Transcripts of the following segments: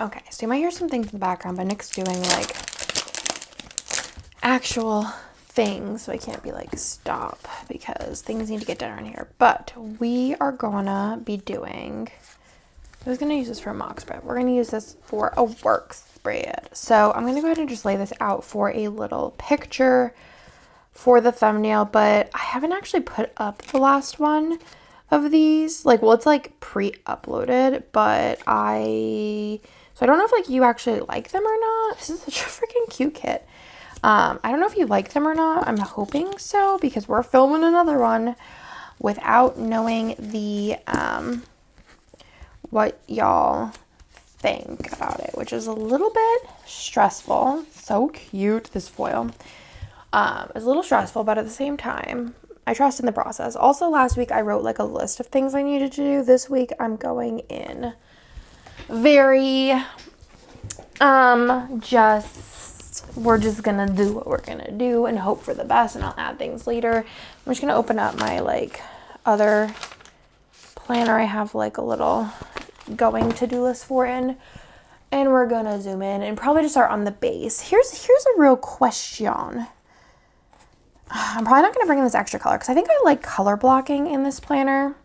Okay, so you might hear some things in the background, but Nick's doing like actual things, so I can't be like stop because things need to get done around here. But we are gonna be doing, I was gonna use this for a mock spread. We're gonna use this for a work spread. So I'm gonna go ahead and just lay this out for a little picture for the thumbnail, but I haven't actually put up the last one of these. Like, well, it's like pre-uploaded, but so I don't know if like you actually like them or not. This is such a freaking cute kit. I don't know if you like them or not. I'm hoping so because we're filming another one without knowing the what y'all think about it, which is a little bit stressful. So cute, this foil. It's a little stressful, but at the same time, I trust in the process. Also, last week I wrote like a list of things I needed to do. This week I'm going in very we're just gonna do what we're gonna do and hope for the best, and I'll add things later. I'm just gonna open up my like other planner I have like a little going to-do list for in, and we're gonna zoom in and probably just start on the base. Here's a real question. I'm probably not gonna bring in this extra color because I think I like color blocking in this planner.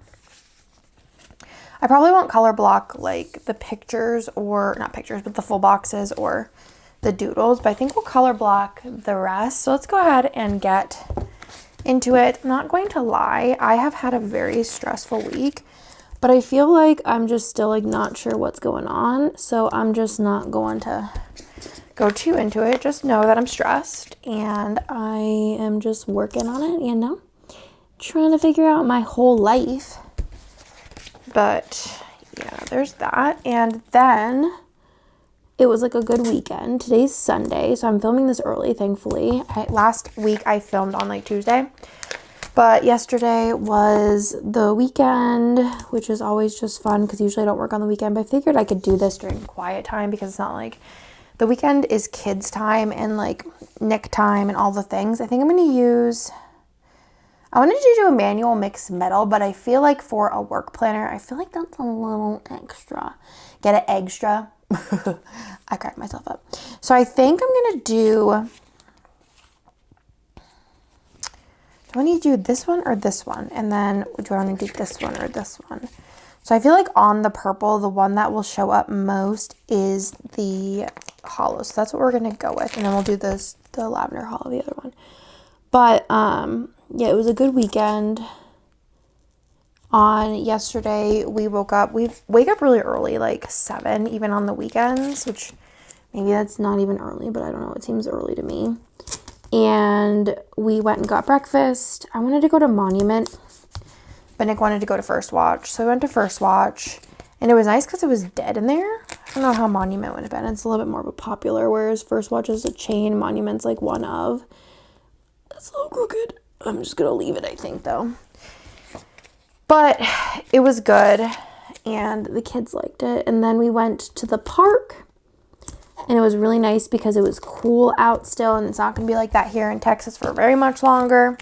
I probably won't color block like the pictures, or not pictures, but the full boxes or the doodles, but I think we'll color block the rest. So let's go ahead and get into it. I'm not going to lie, I have had a very stressful week, but I feel like I'm just still like not sure what's going on. So I'm just not going to go too into it. Just know that I'm stressed and I am just working on it, you know, trying to figure out my whole life. But yeah, there's that. And then it was like a good weekend. Today's Sunday, so I'm filming this early, thankfully. Last week I filmed on like Tuesday, but yesterday was the weekend, which is always just fun because usually I don't work on the weekend, but I figured I could do this during quiet time because it's not like the weekend is kids time and like Nick time and all the things. I think I'm going to use, I wanted to do a manual mixed metal, but I feel like for a work planner, I feel like that's a little extra. Get it extra. I cracked myself up. So I think I'm going to do I need to do this one or this one? And then do I want to do this one or this one? So I feel like on the purple, the one that will show up most is the hollow. So that's what we're going to go with. And then we'll do the lavender hollow, the other one. But yeah, it was a good weekend. On yesterday, we wake up really early, like 7, even on the weekends, which maybe that's not even early, but I don't know. It seems early to me. And we went and got breakfast. I wanted to go to Monument, but Nick wanted to go to First Watch. So we went to First Watch, and it was nice because it was dead in there. I don't know how Monument would have been. It's a little bit more of a popular, whereas First Watch is a chain. Monument's like one of. That's a little crooked. I'm just going to leave it, I think, though. But it was good, and the kids liked it. And then we went to the park, and it was really nice because it was cool out still, and it's not going to be like that here in Texas for very much longer.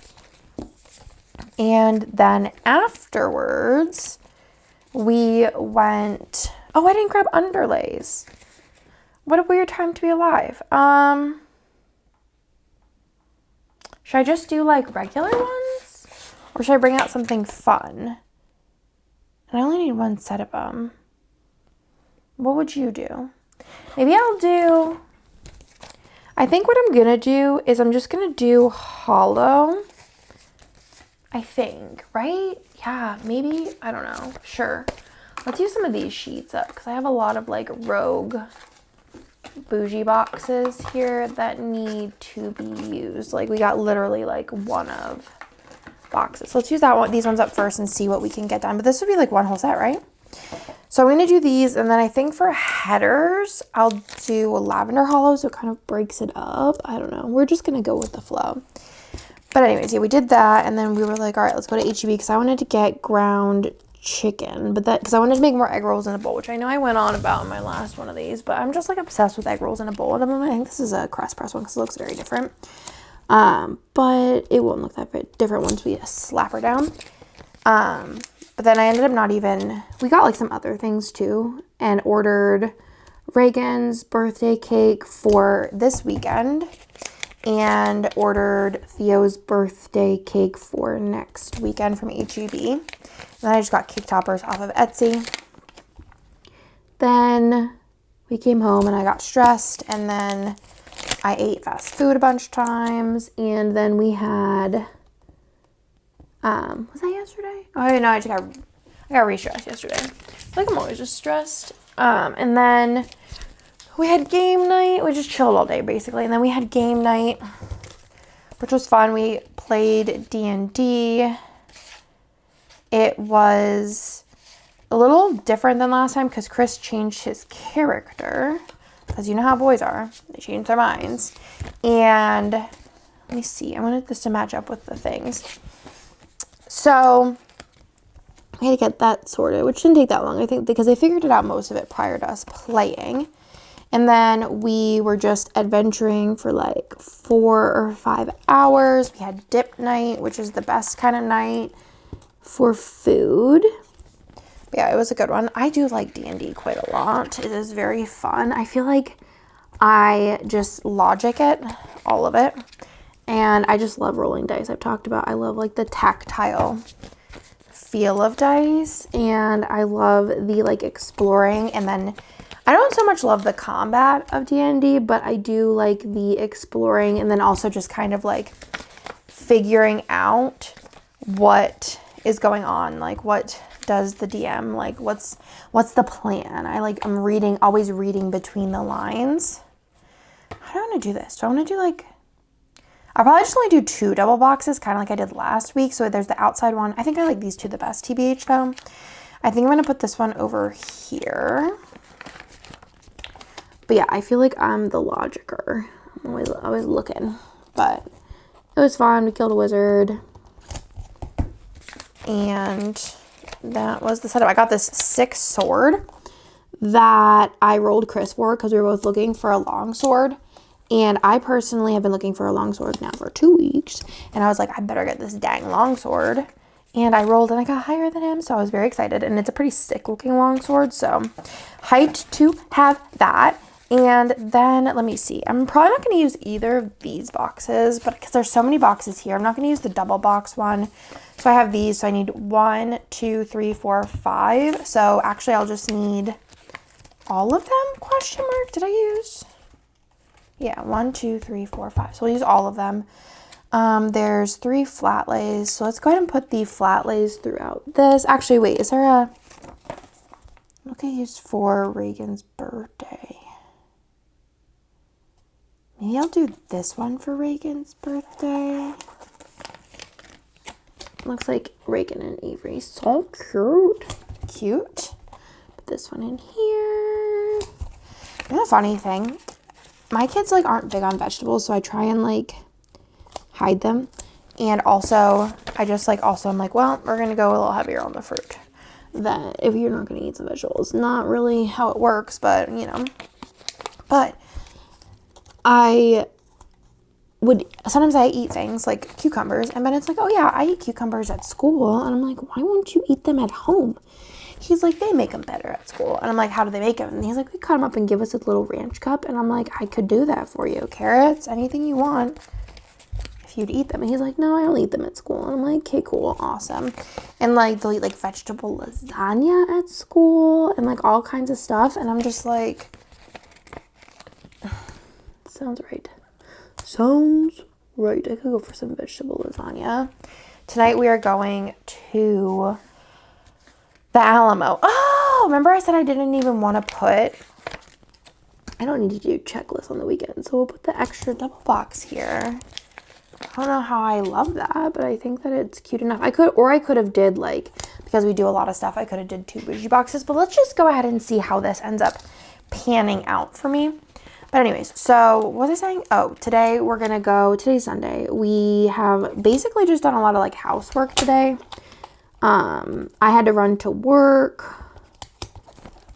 And then afterwards, we went, oh, I didn't grab underlays. What a weird time to be alive. Should I just do like regular ones? Or should I bring out something fun? And I only need one set of them. What would you do? Maybe I think what I'm going to do is I'm just going to do hollow. I think, right? Yeah, maybe. I don't know. Sure. Let's use some of these sheets up because I have a lot of like rogue bougie boxes here that need to be used. Like we got literally like one of boxes. So let's use that one, these ones up first and see what we can get done. But this would be like one whole set, right? So I'm going to do these, and then I think for headers, I'll do a lavender hollow, so it kind of breaks it up. I don't know. We're just going to go with the flow. But anyways, yeah, we did that, and then we were like, all right, let's go to HEB, because I wanted to get ground chicken, but that because I wanted to make more egg rolls in a bowl, which I know I went on about in my last one of these, but I'm just like obsessed with egg rolls in a bowl at the moment. I think this is a crust press one because it looks very different. But it won't look that different once we slap her down. But then I ended up we got like some other things too, and ordered Reagan's birthday cake for this weekend and ordered Theo's birthday cake for next weekend from H-E-B. And then I just got cake toppers off of Etsy. Then we came home and I got stressed, and then I ate fast food a bunch of times, and then we had, was that yesterday? Oh, no, I got re-stressed yesterday. I feel like I'm always just stressed. And then we had game night. We just chilled all day, basically. And then we had game night, which was fun. We played D&D. It was a little different than last time because Chris changed his character. Because you know how boys are. They change their minds. And let me see. I wanted this to match up with the things. So we had to get that sorted, which didn't take that long, I think, because they figured it out most of it prior to us playing. And then we were just adventuring for like 4 or 5 hours. We had dip night, which is the best kind of night for food. But yeah, it was a good one. I do like D&D quite a lot. It is very fun. I feel like I just logic it, all of it. And I just love rolling dice. I've talked about, I love like the tactile feel of dice. And I love the like exploring. And then I don't so much love the combat of D&D, but I do like the exploring and then also just kind of like figuring out what is going on. Like what does the DM, like what's the plan? I'm always reading between the lines. How do I want to do this? Do I want to do like, I'll probably just only do 2 double boxes, kind of like I did last week. So there's the outside one. I think I like these 2 the best, TBH though. I think I'm going to put this one over here. But yeah, I feel like I'm the logicer. I'm always looking. But it was fun. We killed a wizard. And that was the setup. I got this 6 sword that I rolled Chris for because we were both looking for a long sword. And I personally have been looking for a long sword now for 2 weeks. And I was like, I better get this dang long sword. And I rolled and I got higher than him. So I was very excited. And it's a pretty sick looking long sword. So hyped to have that. And then let me see. I'm probably not going to use either of these boxes, but because there's so many boxes here, I'm not going to use the double box one. So I have these. So I need 1, 2, 3, 4, 5. So actually I'll just need all of them, question mark. Did I use? Yeah, 1, 2, 3, 4, 5. So we'll use all of them. There's 3 flat lays. So let's go ahead and put the flat lays throughout this. Actually, wait, is there a, what can I use for Reagan's birthday? Maybe I'll do this one for Reagan's birthday. Looks like Reagan and Avery. So cute. Cute. Put this one in here. You know the funny thing? My kids like aren't big on vegetables, so I try and like hide them. And also, I just like I'm like, well, we're going to go a little heavier on the fruit. That if you're not going to eat some vegetables. Not really how it works, but you know. But sometimes I eat things like cucumbers, and Bennett's like, oh yeah, I eat cucumbers at school. And I'm like, why won't you eat them at home? He's like, they make them better at school. And I'm like, how do they make them? And he's like, we cut them up and give us a little ranch cup. And I'm like, I could do that for you. Carrots, anything you want, if you'd eat them. And he's like, no, I don't eat them at school. And I'm like, okay, cool, awesome. And like, they'll eat like vegetable lasagna at school and like all kinds of stuff. And I'm just like, sounds right. Sounds right. I could go for some vegetable lasagna. Tonight we are going to the Alamo. Oh, remember I said I didn't even want to put, I don't need to do checklists on the weekend. So we'll put the extra double box here. I don't know how I love that, but I think that it's cute enough. I could have did like, because we do a lot of stuff, I could have did 2 bougie boxes, but let's just go ahead and see how this ends up panning out for me. But anyways, so what was I saying? Oh, today's Sunday. We have basically just done a lot of like housework today. I had to run to work,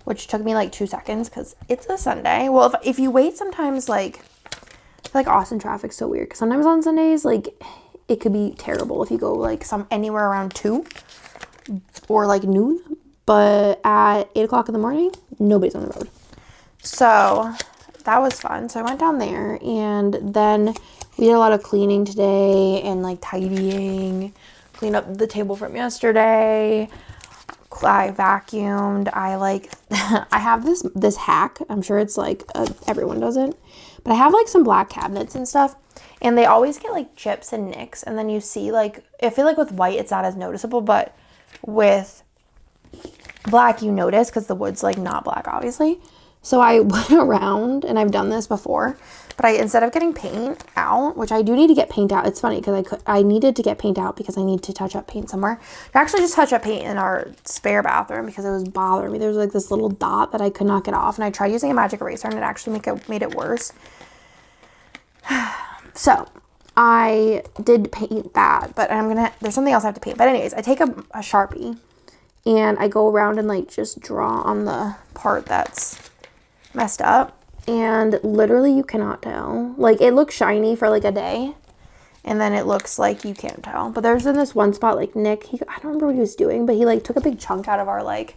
which took me like 2 seconds because it's a Sunday. Well, if you wait sometimes like Austin traffic's so weird because sometimes on Sundays, like it could be terrible if you go like anywhere around 2 or like noon, but at 8 o'clock in the morning, nobody's on the road. So that was fun. So I went down there, and then we did a lot of cleaning today and like tidying, cleaned up the table from yesterday. I vacuumed. I like, I have this hack. I'm sure it's like, everyone does it, but I have like some black cabinets and stuff, and they always get like chips and nicks. And then you see like, I feel like with white, it's not as noticeable, but with black, you notice because the wood's like not black, obviously. So I went around, and I've done this before, but instead of getting paint out, which I do need to get paint out. It's funny because I needed to get paint out because I need to touch up paint somewhere. I actually just touch up paint in our spare bathroom because it was bothering me. There was like this little dot that I could not get off, and I tried using a magic eraser, and it actually made it worse. So I did paint that, but there's something else I have to paint. But anyways, I take a Sharpie, and I go around and like just draw on the part that's messed up, and literally you cannot tell. Like, it looks shiny for like a day, and then it looks like you can't tell. But there's in this one spot, like Nick, I don't remember what he was doing, but he like took a big chunk out of our like,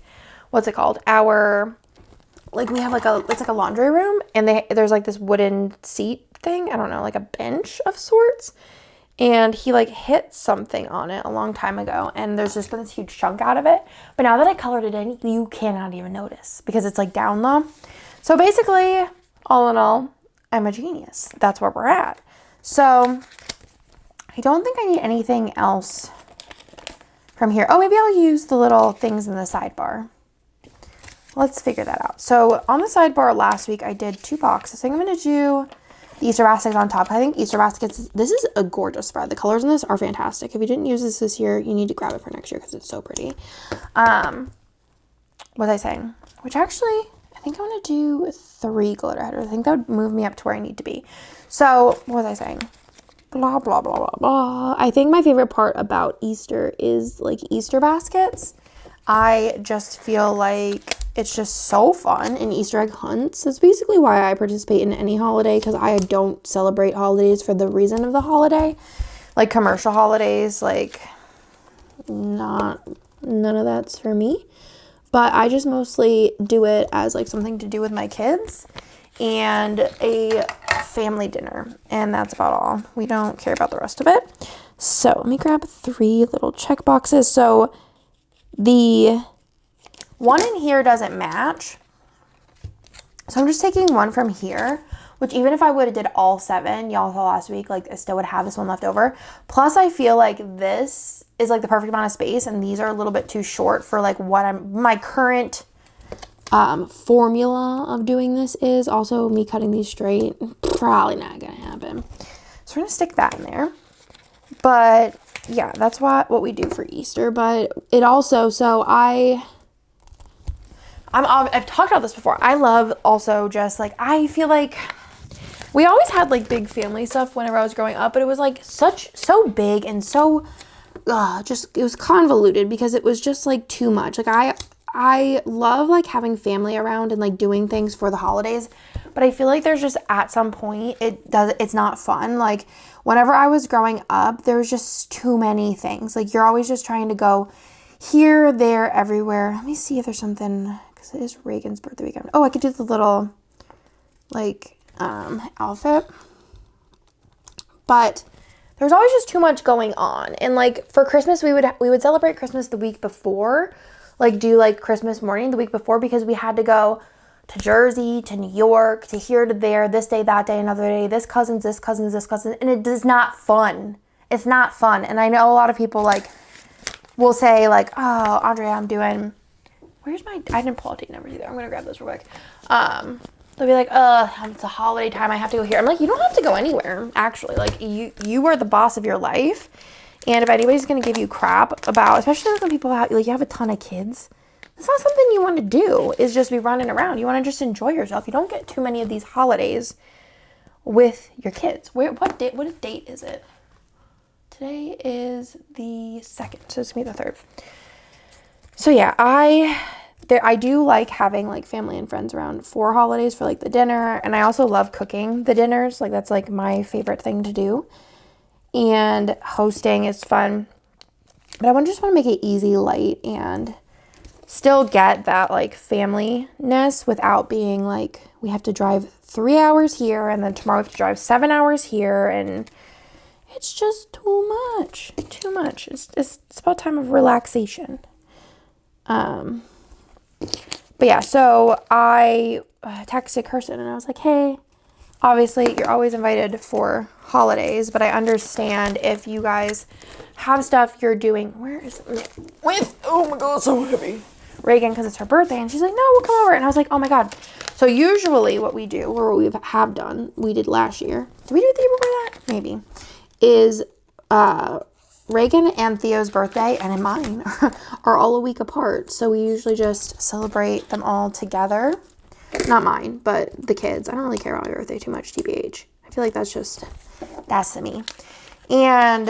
what's it called? Our, like, we have like it's like a laundry room, and there's like this wooden seat thing, I don't know, like a bench of sorts, and he like hit something on it a long time ago, and there's just been this huge chunk out of it. But now that I colored it in, you cannot even notice because it's like down low. So basically, all in all, I'm a genius. That's where we're at. So I don't think I need anything else from here. Oh, maybe I'll use the little things in the sidebar. Let's figure that out. So on the sidebar last week, I did 2 boxes. I think I'm going to do the Easter baskets on top. I think Easter baskets, this is a gorgeous spread. The colors in this are fantastic. If you didn't use this year, you need to grab it for next year because it's so pretty. What was I saying? Which actually, I think I'm going to do 3 glitter headers. I think that would move me up to where I need to be. So what was I saying? Blah, blah, blah, blah, blah. I think my favorite part about Easter is like Easter baskets. I just feel like it's just so fun, and Easter egg hunts. That's basically why I participate in any holiday, because I don't celebrate holidays for the reason of the holiday. Like commercial holidays, like none of that's for me. But I just mostly do it as like something to do with my kids and a family dinner. And that's about all. We don't care about the rest of it. So let me grab 3 little check boxes. So the one in here doesn't match. So I'm just taking one from here, which even if I would have did all 7, y'all saw last week, like I still would have this one left over. Plus I feel like this is like the perfect amount of space, and these are a little bit too short for like what my current formula of doing this is. Also, me cutting these straight, probably not gonna happen. So we're gonna stick that in there. But yeah, that's what we do for Easter. But it also, so I've talked about this before. I love also just like, I feel like we always had like big family stuff whenever I was growing up, but it was like so big and so just, it was convoluted because it was just like too much. Like I love like having family around and like doing things for the holidays, but I feel like there's just at some point it's not fun. Like whenever I was growing up, there was just too many things. Like you're always just trying to go here, there, everywhere. Let me see if there's something, because it is Reagan's birthday weekend. Oh, I could do the little like outfit, but there's always just too much going on. And like for Christmas, we would celebrate Christmas the week before, like do like Christmas morning the week before, because we had to go to Jersey, to New York, to here, to there, this day, that day, another day, this cousin, and it is not fun. It's not fun. And I know a lot of people like will say like, oh, Andrea, I didn't pull out date numbers either. I'm gonna grab those real quick. They'll be like, it's a holiday time, I have to go here. I'm like, you don't have to go anywhere, actually. Like, you are the boss of your life. And if anybody's going to give you crap about, especially when people have, like, you have a ton of kids, it's not something you want to do, is just be running around. You want to just enjoy yourself. You don't get too many of these holidays with your kids. What date is it? Today is the 2nd, so it's going to be the 3rd. So yeah, I do like having like family and friends around for holidays for like the dinner, and I also love cooking the dinners. Like that's like my favorite thing to do, and hosting is fun, but I just want to make it easy, light, and still get that like family-ness without being like we have to drive 3 hours here, and then tomorrow we have to drive 7 hours here, and it's just too much. Too much. It's about time of relaxation. But yeah, so I texted Kirsten and I was like, hey, obviously you're always invited for holidays, but I understand if you guys have stuff you're doing. Where is it? With, oh my God, so heavy. Reagan, because it's her birthday, and she's like, no, we'll come over. And I was like, oh my God. So usually what we do, or what we have done, we did last year. Did we do it the year before that? Maybe. Is Reagan and Theo's birthday and mine are all a week apart. So we usually just celebrate them all together. Not mine, but the kids. I don't really care about my birthday too much, TBH. I feel like that's me. And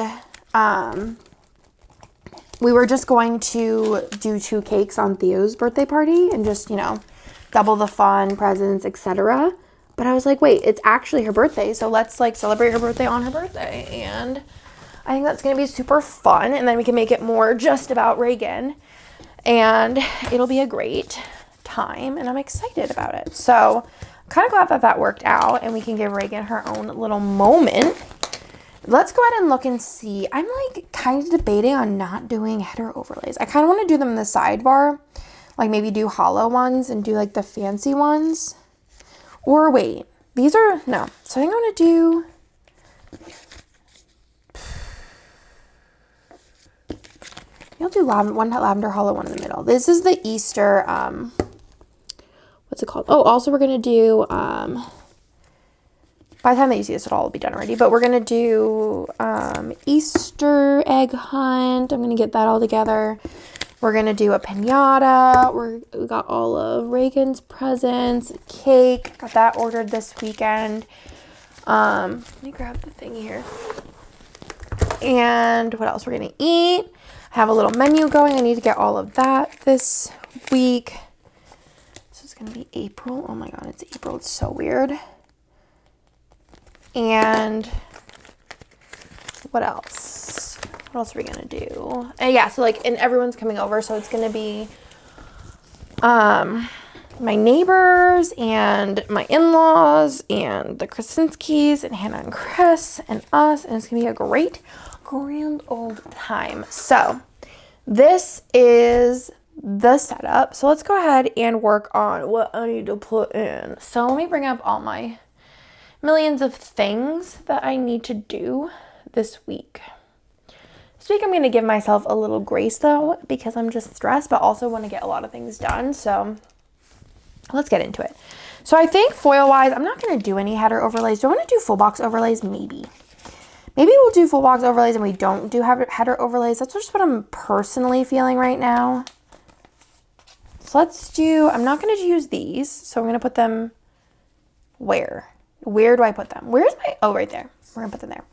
we were just going to do 2 cakes on Theo's birthday party and just, you know, double the fun, presents, etc. But I was like, wait, it's actually her birthday, so let's like celebrate her birthday on her birthday. And I think that's going to be super fun, and then we can make it more just about Reagan, and it'll be a great time, and I'm excited about it. So I'm kind of glad that that worked out, and we can give Reagan her own little moment. Let's go ahead and look and see. I'm like kind of debating on not doing header overlays. I kind of want to do them in the sidebar, like maybe do hollow ones and do like the fancy ones. Or wait, these are, no. So I think I'm going to do, I'll do one lavender hollow, one in the middle. This is the Easter, what's it called? Oh, also we're going to do, by the time that you see this, it'll all be done already. But we're going to do Easter egg hunt. I'm going to get that all together. We're going to do a piñata. We got all of Reagan's presents, cake. Got that ordered this weekend. Let me grab the thing here. And what else we're going to eat. I have a little menu going. I need to get all of that this week. This is going to be April. Oh my God, it's April. It's so weird. And what else? What else are we going to do? And yeah, so like, and everyone's coming over. So it's going to be my neighbors and my in-laws and the Krasinskis and Hannah and Chris and us. And it's going to be a great grand old time. So this is the setup. So let's go ahead and work on what I need to put in. So let me bring up all my millions of things that I need to do this week. This week I'm going to give myself a little grace though, because I'm just stressed, but also want to get a lot of things done. So let's get into it. So I think foil wise, I'm not going to do any header overlays. Do I want to do full box overlays? Maybe we'll do full box overlays and we don't do header overlays. That's just what I'm personally feeling right now. So let's do, I'm not going to use these. So I'm going to put them where do I put them? Where's my, oh, right there. We're going to put them there.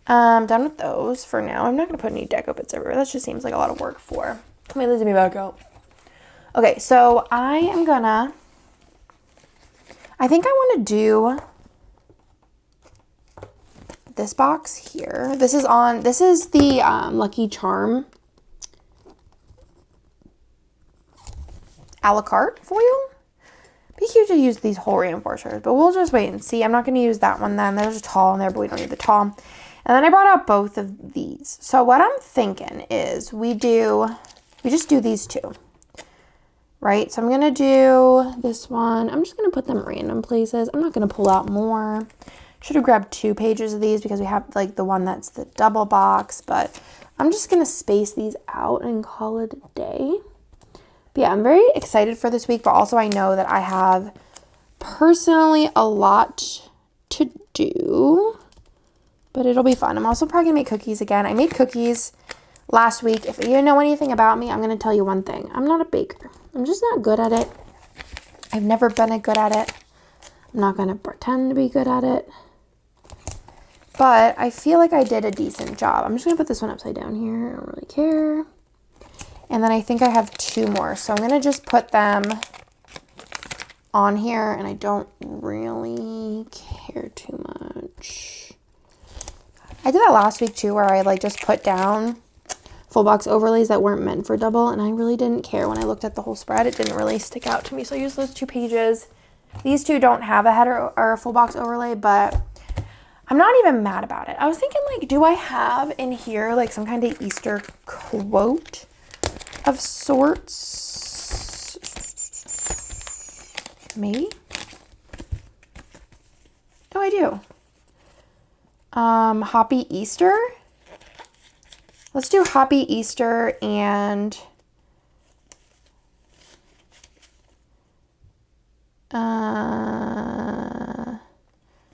Done with those for now. I'm not going to put any deco bits everywhere. That just seems like a lot of work for. Come on, Lizzie, me back out. Okay, so I think I want to do this box here. This is the Lucky Charm a la carte foil. Be cute to use these whole reinforcers, but we'll just wait and see. I'm not going to use that one then. There's a tall in there, but we don't need the tall. And then I brought out both of these. So what I'm thinking is we just do these two, right? So I'm going to do this one. I'm just going to put them random places. I'm not going to pull out more. Should have grabbed 2 pages of these because we have like the one that's the double box, but I'm just going to space these out and call it a day. But yeah, I'm very excited for this week, but also I know that I have personally a lot to do, but it'll be fun. I'm also probably gonna make cookies again. I made cookies last week. If you know anything about me, I'm gonna tell you one thing. I'm not a baker. I'm just not good at it. I've never been good at it. I'm not gonna pretend to be good at it, but I feel like I did a decent job. I'm just gonna put this one upside down here. I don't really care. And then I think I have 2 more. So I'm going to just put them on here. And I don't really care too much. I did that last week too, where I like just put down full box overlays that weren't meant for double. And I really didn't care when I looked at the whole spread. It didn't really stick out to me. So I used those 2 pages. These two don't have a header or a full box overlay, but I'm not even mad about it. I was thinking, like, do I have in here like some kind of Easter quote of sorts? Maybe? Oh, I do. Hoppy Easter. Let's do Hoppy Easter and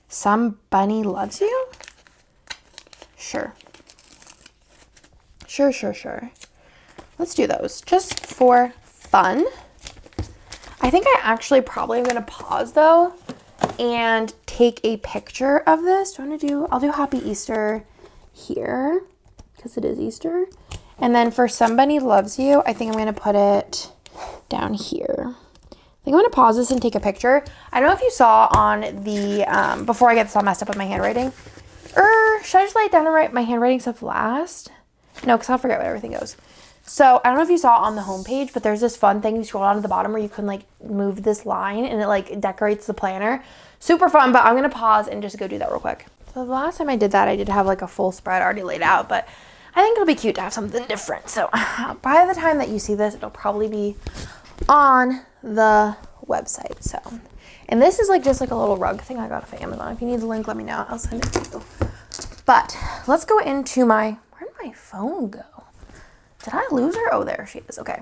some bunny loves you? Sure. Sure. Let's do those just for fun. I think I actually probably am going to pause though and take a picture of this. I'll do Happy Easter here because it is Easter. And then for Somebody Loves You, I think I'm going to put it down here. I think I'm going to pause this and take a picture. I don't know if you saw on the, before I get this all messed up with my handwriting, should I just lay it down and write my handwriting stuff last? No, because I'll forget what everything goes. So I don't know if you saw on the homepage, but there's this fun thing you scroll down to the bottom where you can like move this line and it like decorates the planner. Super fun, but I'm going to pause and just go do that real quick. So the last time I did that, I did have like a full spread already laid out, but I think it'll be cute to have something different. So by the time that you see this, it'll probably be on the website. So, and this is like just like a little rug thing I got off of Amazon. If you need the link, let me know. I'll send it to you. But let's go into where did my phone go? Did I lose her? Oh, there she is. Okay.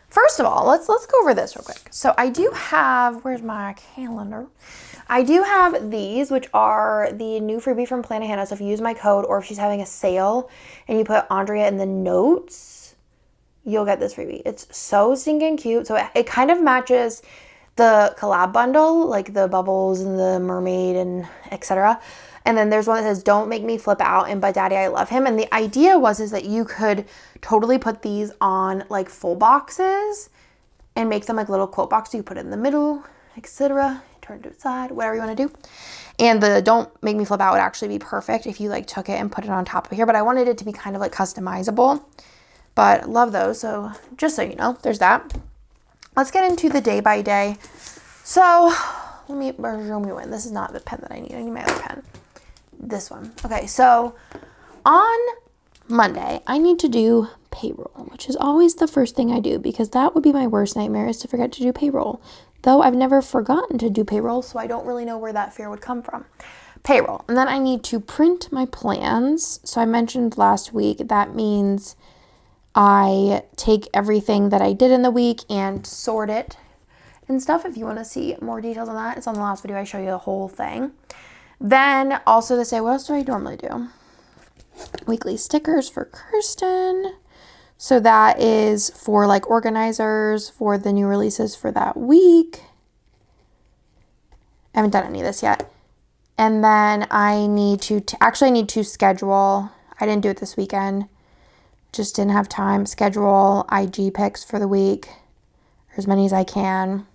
First of all, let's go over this real quick. So I do have, where's my calendar? I do have these, which are the new freebie from Planet Hannah. So if you use my code or if she's having a sale and you put Andrea in the notes, you'll get this freebie. It's so stinking cute. So it kind of matches the collab bundle, like the bubbles and the mermaid and etc. And then there's one that says, Don't Make Me Flip Out and But Daddy, I Love Him. And the idea is that you could totally put these on like full boxes and make them like little quote boxes. You put it in the middle, etc. Turn it to the side, whatever you want to do. And the Don't Make Me Flip Out would actually be perfect if you like took it and put it on top of here. But I wanted it to be kind of like customizable. But love those. So just so you know, there's that. Let's get into the day by day. So let me show me when. This is not the pen that I need. I need my other pen. This one. Okay, so on Monday, I need to do payroll, which is always the first thing I do because that would be my worst nightmare is to forget to do payroll. Though I've never forgotten to do payroll, so I don't really know where that fear would come from. Payroll. And then I need to print my plans. So I mentioned last week that means I take everything that I did in the week and sort it and stuff. If you want to see more details on that, it's on the last video. I show you the whole thing. Then also to say, what else do I normally do? Weekly stickers for Kirsten. So that is for like organizers for the new releases for that week. I haven't done any of this yet. And then I need to actually I need to schedule. I didn't do it this weekend. Just didn't have time. Schedule IG pics for the week, or as many as I can.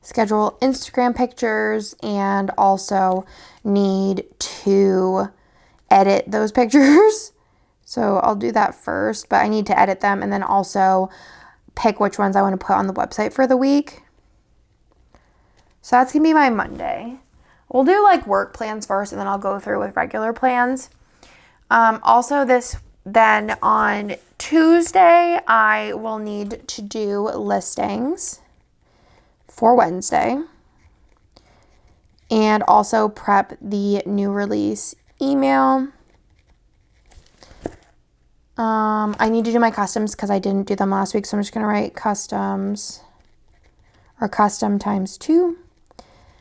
Schedule Instagram pictures and also need to edit those pictures. So I'll do that first, but I need to edit them and then also pick which ones I want to put on the website for the week. So that's going to be my Monday. We'll do like work plans first and then I'll go through with regular plans. Also then on Tuesday, I will need to do listings for Wednesday and also prep the new release email. I need to do my customs because I didn't do them last week, so I'm just going to write customs or custom times 2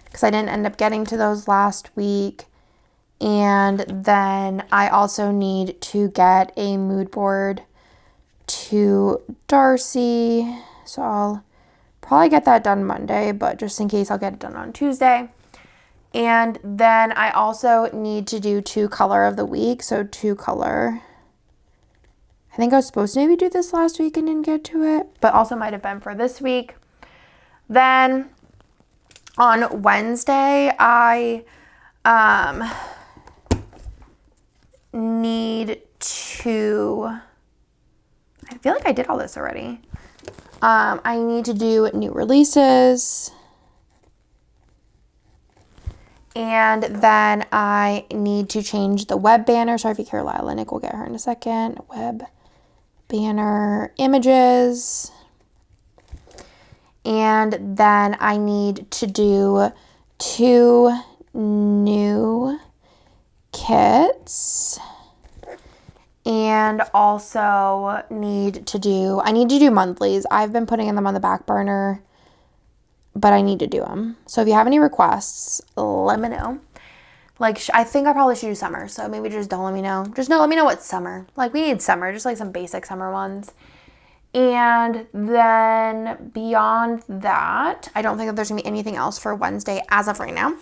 because I didn't end up getting to those last week. And then I also need to get a mood board to Darcy, so I'll probably get that done Monday, but just in case, I'll get it done on Tuesday. And then I also need to do 2 color of the week. So 2 color. I think I was supposed to maybe do this last week and didn't get to it, but also might have been for this week. Then on Wednesday, I need to, I feel like I did all this already. I need to do new releases. And then I need to change the web banner. Sorry if you care, Lila. Nick will get her in a second. Web banner images. And then I need to do 2 new kits. And also I need to do monthlies. I've been putting them on the back burner, but I need to do them. So if you have any requests, let me know. Like, I think I probably should do summer, so maybe just don't let me know. Let me know what's summer. Like, we need summer, just like some basic summer ones. And then beyond that, I don't think that there's gonna be anything else for Wednesday as of right now.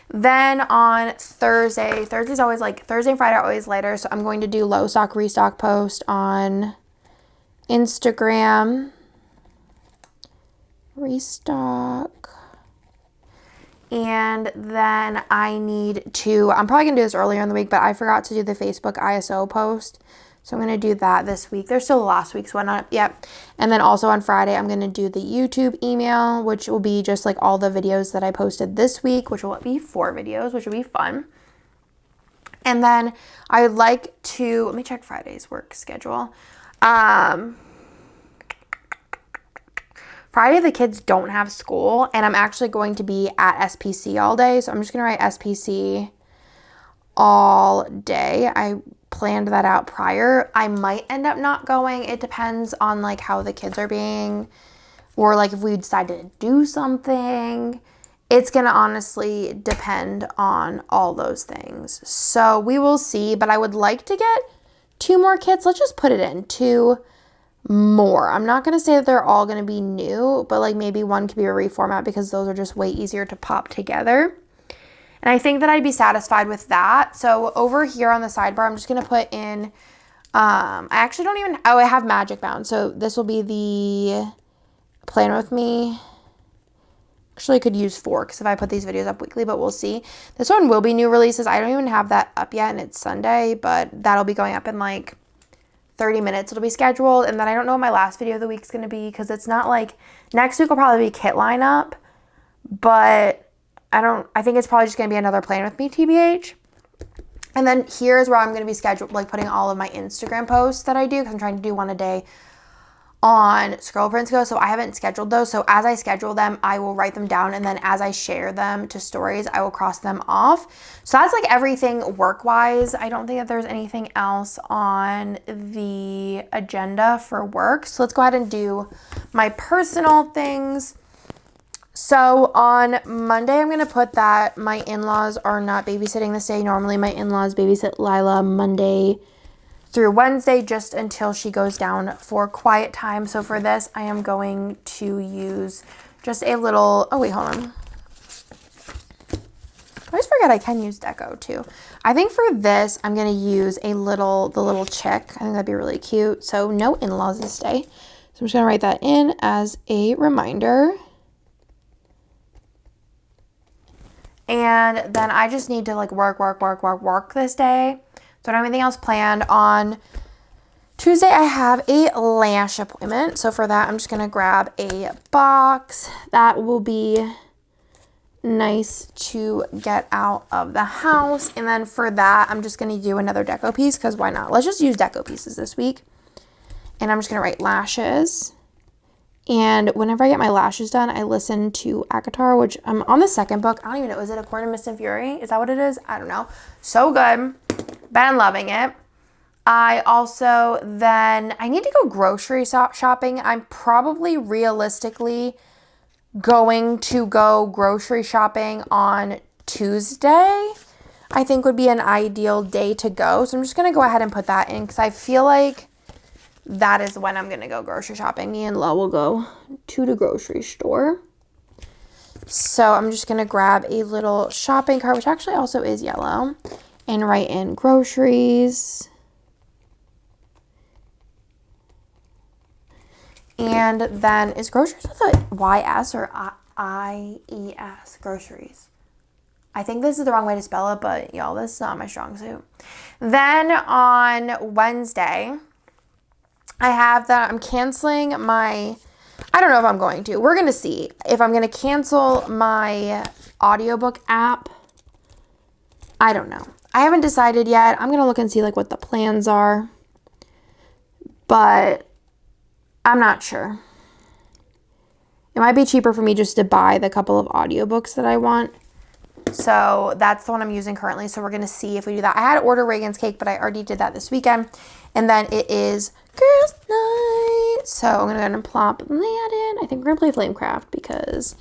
Then on Thursday's always like, Thursday and Friday are always later, so I'm going to do low stock restock post on Instagram. Restock. And then I'm probably gonna do this earlier in the week, but I forgot to do the Facebook ISO post. So I'm going to do that this week. There's still last week's one up yet. And then also on Friday, I'm going to do the YouTube email, which will be just like all the videos that I posted this week, which will be 4 videos, which will be fun. And then I would like to, let me check Friday's work schedule. Friday, the kids don't have school, and I'm actually going to be at SPC all day. So I'm just going to write SPC all day. I planned that out prior. I might end up not going. It depends on like how the kids are being, or like if we decide to do something. It's gonna honestly depend on all those things. So we will see, but I would like to get 2 more kits. Let's just put it in 2 more. I'm not gonna say that they're all gonna be new, but like maybe one could be a reformat because those are just way easier to pop together. And I think that I'd be satisfied with that. So over here on the sidebar, I'm just going to put in, I actually don't even, I have Magic Bound. So this will be the Plan With Me. Actually, I could use 4 because if I put these videos up weekly, but we'll see. This one will be new releases. I don't even have that up yet, and it's Sunday, but that'll be going up in like 30 minutes. It'll be scheduled. And then I don't know what my last video of the week is going to be because it's not like, next week will probably be kit lineup, but I think it's probably just going to be another Plan With Me TBH. And then here's where I'm going to be like putting all of my Instagram posts that I do, because I'm trying to do 1 a day on Scribble Prints Go. So I haven't scheduled those. So as I schedule them, I will write them down. And then as I share them to stories, I will cross them off. So that's like everything work-wise. I don't think that there's anything else on the agenda for work. So let's go ahead and do my personal things. So on Monday, I'm going to put that my in-laws are not babysitting this day. Normally, my in-laws babysit Lila Monday through Wednesday just until she goes down for quiet time. So for this, I am going to use just a little, oh wait, hold on. I always forget I can use deco too. I think for this, I'm going to use the little chick. I think that'd be really cute. So no in-laws this day. So I'm just going to write that in as a reminder. And then I just need to like work this day. So I don't have anything else planned. On Tuesday, I have a lash appointment. So for that, I'm just going to grab a box. That will be nice to get out of the house. And then for that, I'm just going to do another deco piece because why not? Let's just use deco pieces this week. And I'm just going to write lashes. And whenever I get my lashes done, I listen to Akatar, which I'm on the 2nd book. I don't even know. Is it According to Mist and Fury? Is that what it is? I don't know. So good. Been loving it. I need to go grocery shopping. I'm probably realistically going to go grocery shopping on Tuesday. I think would be an ideal day to go. So I'm just going to go ahead and put that in because I feel like that is when I'm going to go grocery shopping. Me and Lo will go to the grocery store. So I'm just going to grab a little shopping cart, which actually also is yellow, and write in groceries. And then is groceries with a Y-S or I-E-S? Groceries. I think this is the wrong way to spell it, but y'all, this is not my strong suit. Then on Wednesday, I have that I'm canceling I don't know if I'm going to. We're going to see if I'm going to cancel my audiobook app I don't know. I haven't decided yet. I'm going to look and see like what the plans are. But I'm not sure. It might be cheaper for me just to buy the couple of audiobooks that I want. So that's the one I'm using currently. So we're going to see if we do that. I had to order Reagan's cake, but I already did that this weekend. And then it is girls' night. So I'm going to go ahead and plop that in. I think we're going to play Flamecraft because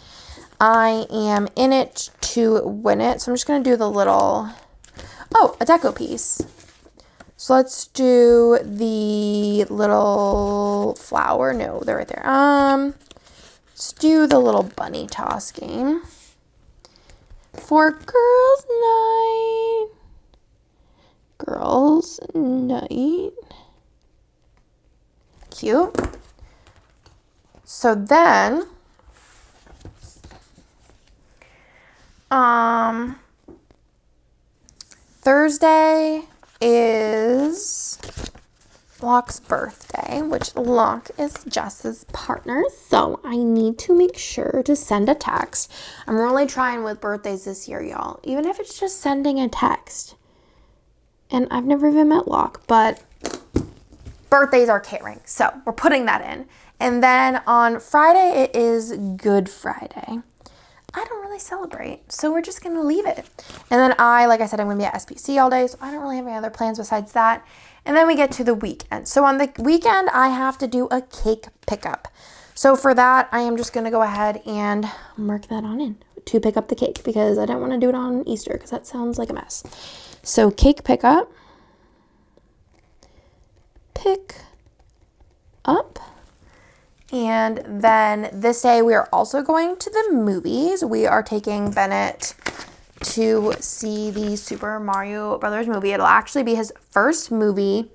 I am in it to win it. So I'm just going to do the little, a deco piece. So let's do the little flower. No, they're right there. Let's do the little bunny toss game for girls' night. Girls' night. Cute. So then, Thursday is Locke's birthday, which Locke is Jess's partner, so I need to make sure to send a text. I'm really trying with birthdays this year, y'all, even if it's just sending a text. And I've never even met Locke, but birthdays are catering, so we're putting that in. And then on Friday, it is Good Friday. I don't really celebrate, so we're just going to leave it. And then like I said, I'm going to be at SPC all day, so I don't really have any other plans besides that. And then we get to the weekend. So on the weekend, I have to do a cake pickup. So for that, I am just going to go ahead and mark that on in to pick up the cake because I don't want to do it on Easter because that sounds like a mess. So cake pickup. Pick up. And then this day we are also going to the movies. We are taking Bennett to see the Super Mario Brothers movie. It'll actually be his first movie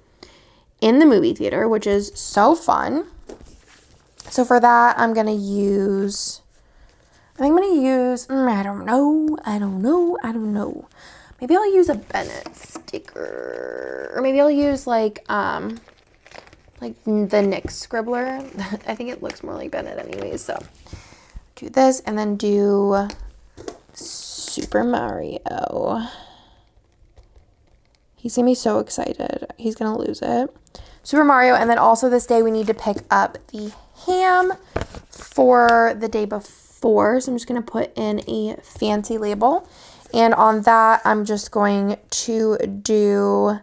in the movie theater, which is so fun. So for that, I'm going to use, I don't know. Maybe I'll use a Bennett sticker. Or maybe I'll use like the Nick Scribbler. I think it looks more like Bennett anyways. So do this and then do Super Mario. He's going to be so excited. He's going to lose it. Super Mario. And then also this day we need to pick up the ham for the day before. So I'm just going to put in a fancy label. And on that, I'm just going to do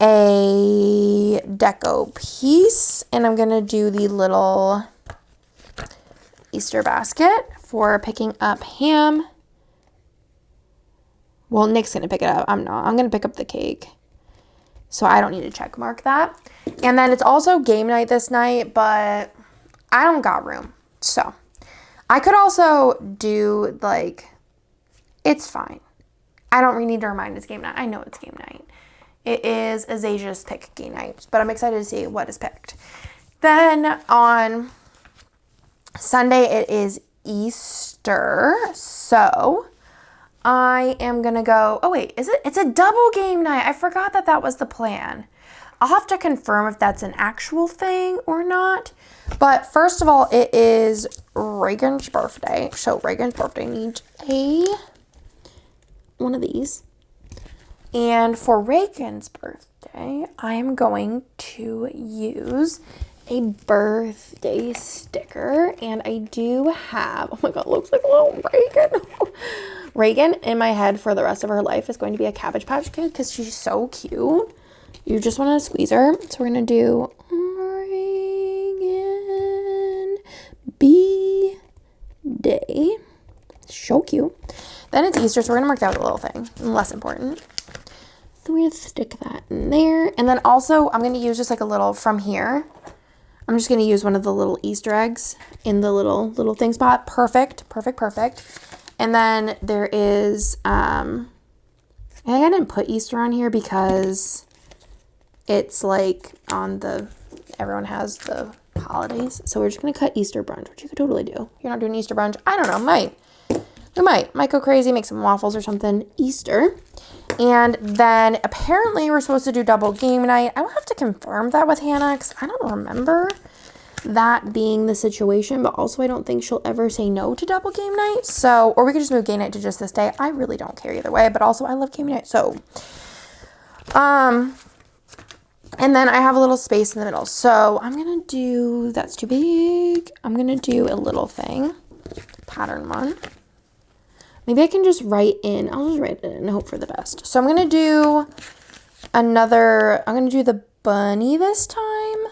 a deco piece, and I'm gonna do the little Easter basket for picking up ham. Well, Nick's gonna pick it up. I'm not. I'm gonna pick up the cake, so I don't need to check mark that. And then it's also game night this night, but I don't got room, so I could also do it's fine. I don't really need to remind it's game night. I know it's game night. It is Azasia's pick game night, but I'm excited to see what is picked. Then on Sunday, it is Easter. So I am going to go, it's a double game night. I forgot that was the plan. I'll have to confirm if that's an actual thing or not. But first of all, it is Reagan's birthday. So Reagan's birthday needs one of these. And for Reagan's birthday, I am going to use a birthday sticker. And I do have, oh my God, it looks like a little Reagan. Reagan in my head for the rest of her life is going to be a Cabbage Patch Kid because she's so cute. You just want to squeeze her. So we're going to do Reagan B-Day. So cute. Then it's Easter, so we're going to mark that with a little thing. Less important. So we're going to stick that in there. And then also, I'm going to use just like a little from here. I'm just going to use one of the little Easter eggs in the little thing spot. Perfect. And then there is, I think I didn't put Easter on here because it's like everyone has the holidays. So we're just going to cut Easter brunch, which you could totally do. You're not doing Easter brunch? I don't know, We might go crazy, make some waffles or something. Easter. And then apparently we're supposed to do double game night. I will have to confirm that with Hannah because I don't remember. that being the situation, but also I don't think she'll ever say no to double game night. So, or we could just move game night to just this day. I really don't care either way, but also I love game night. So, and then I have a little space in the middle. So I'm going to do, that's too big. I'm going to do a little thing, pattern one. Maybe I can just write in, I'll just write it in and hope for the best. So I'm going to do another, I'm going to do the bunny this time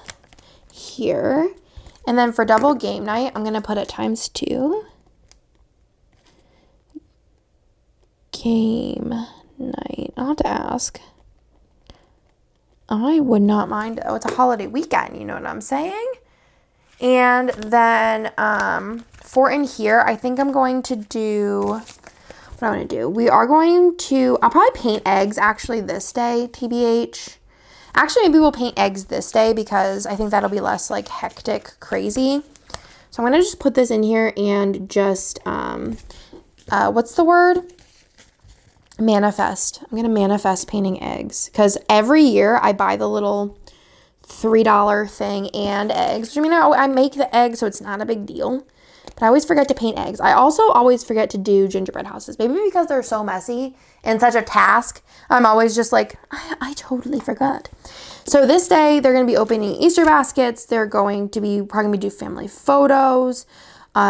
here. And then for double game night, I'm going to put it ×2. Game night. I'll have to ask. I would not mind. Oh, it's a holiday weekend. You know what I'm saying? And then for in here, I think I'm going to do, what I'm going to do. We are going to, I'll probably paint eggs actually this day, TBH. Actually, maybe we'll paint eggs this day because I think that'll be less like hectic, crazy. So I'm going to just put this in here and just, what's the word? Manifest. I'm going to manifest painting eggs because every year I buy the little $3 thing and eggs. Which, I mean, I make the eggs, so it's not a big deal. But I always forget to paint eggs. I also always forget to do gingerbread houses. Maybe because they're so messy and such a task. I'm always just like, I totally forgot. So this day, they're going to be opening Easter baskets. They're going to be probably going to do family photos,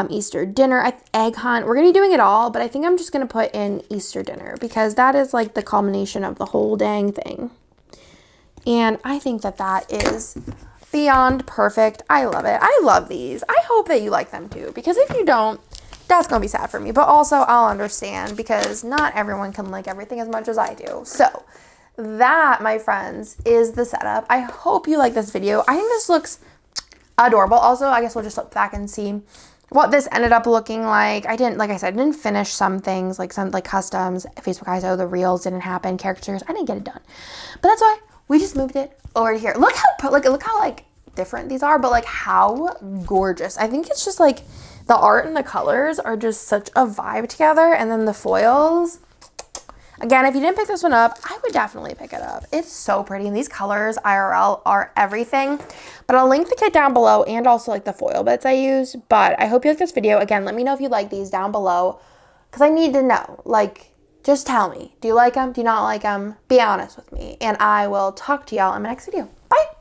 Easter dinner, egg hunt. We're going to be doing it all, but I think I'm just going to put in Easter dinner because that is like the culmination of the whole dang thing. And I think that that is beyond perfect. I love it. I love these. I hope that you like them too, because if you don't, that's going to be sad for me. But also I'll understand because not everyone can like everything as much as I do. So that, my friends, is the setup. I hope you like this video. I think this looks adorable. Also, I guess we'll just look back and see what this ended up looking like. I didn't finish some things, like some like customs, Facebook ISO, the reels didn't happen, characters, I didn't get it done. But that's why we just moved it over to here. Look how different these are, but like how gorgeous. I think it's just like the art and the colors are just such a vibe together. And then the foils, again, if you didn't pick this one up, I would definitely pick it up. It's so pretty. And these colors IRL are everything. But I'll link the kit down below and also like the foil bits I used. But I hope you like this video. Again, let me know if you like these down below because I need to know. Like, just tell me. Do you like them? Do you not like them? Be honest with me. And I will talk to y'all in my next video. Bye.